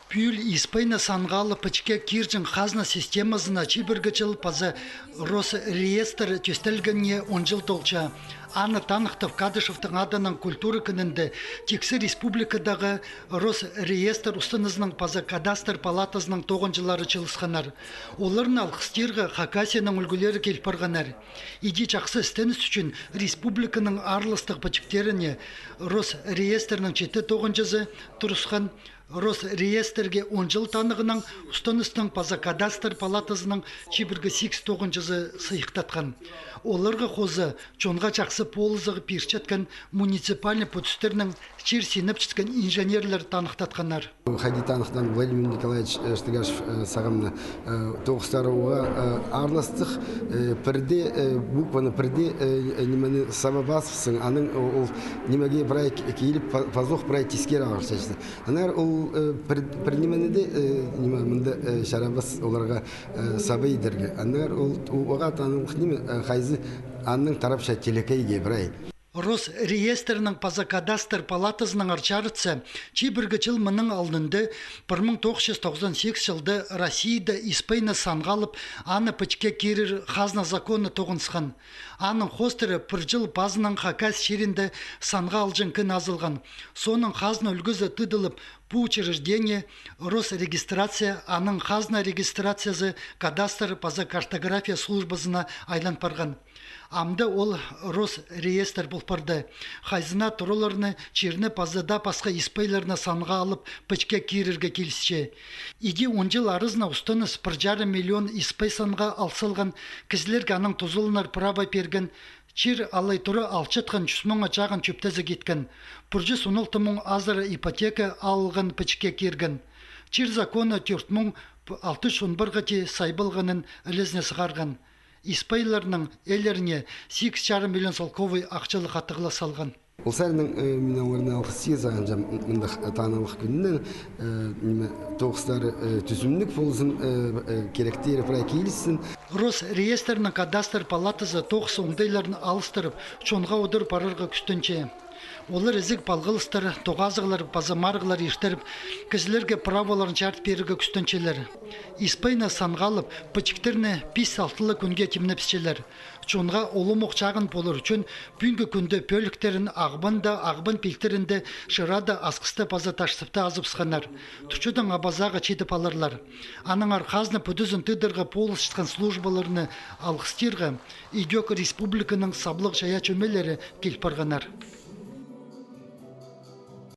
Пюль Испайна санғалы пічке киржін қазна системасына чибіргі жыл пазы Росреестр төстелгенне 10 жыл толча. Аны Танықтов Кадышевтың адының культура күнінде тексі республикадағы Росреестр ұстынызның пазы кадастр палатасының 9 жылары чылысқанар. Оларын алқыстырғы Хакасияның үлгілері келпарғанар. Иди жақсы істеніс үшін республиканың арлыстық пічіктеріне Росреестрінің 7-9 жызы тұрысқан Росреестрге 10 жыл танығының ұстаныстың паза кадастр палатасының чибіргі 8-9 жызы сыйықтатқан. Оларға қозы чонға жақсы полызығы перчеткан муниципальный пөтістерінің чер сеніп чіткен инженерлер танықтатқанар. Хади Танықтан Владимир Николаевич Штыгашев сағамны тоғыстаруға арластық пірде, букваны пірде немені сабабасывсын, аның ол немеге бірай кейіліп пазоқ бірай тескер ағырсачты. Анар ол бірнеменеде мында шарабас оларға сабайдырғы. Анар ол оға таның қайзы анның тарапша телекейге бірай. Росреестрінің паза кадастр палатасының арчарытсы чибіргі жыл мұның алдынды 1998 жылды Россияда Испайна санғалып, аны пічке керір қазна законы тоғынсқан. Аның хостері пір жыл базының Хакас шерінде санға алжын күн азылған. Соның қазна үлгізі тыдылып, по учреждение Росрегистрация, аның қазна регистрациясы кадастр паза картография службасына айлан парған. Амды ол Росреестр бұлпарды. Хайзына тұрыларыны черні пазада пасқа испайларына санға алып, пічке керірге келісше. Иди 10 жыл арызына ұстыныз 1,5 миллион испай санға алсылған, кізлерге аның тұзылынар право берген, чир алай тұры алчытқан 100 мыңа жағын чөптезі кеткен. Пұржы 16 мың азыры ипотека алған пічке керген. Чир законы 4 мың 611 ғати сайбылғанын ілізіне сығарған. Испайларының әлеріне 8,5 миллион солковый ақчылы қатығыла салған. Ол сәрінің мен оларына алқысы езаған жам мұндақ танылық күнінен тоғыстары түзімлік болсын, керектері пырай кейлісін. Росреестрінің кадастр палатасы тоғысы оңдайларын алыстырып, чонға одыр парырға күстінче. Олар ізік балғылыстары, тоғазығылар, базамарғылар ештеріп, кізілерге праволарын жарт берігі күстінчелер. Испайна санғалып, пычіктеріне 5-6 күнге темнепсчелер. Чонға олым оқчағын болыр үшін бүгінгі күнді пөліктерін ағбын пелтерінде шырада асқысты база ташсыпты азыпсқанар. Тұчудан абазаға чедіп алырлар. Аның арқазны пөдізін тыдырға полыс шытқан службаларыны алғыстырға, идек республиканың саблық жая чөмелері келпарғанар.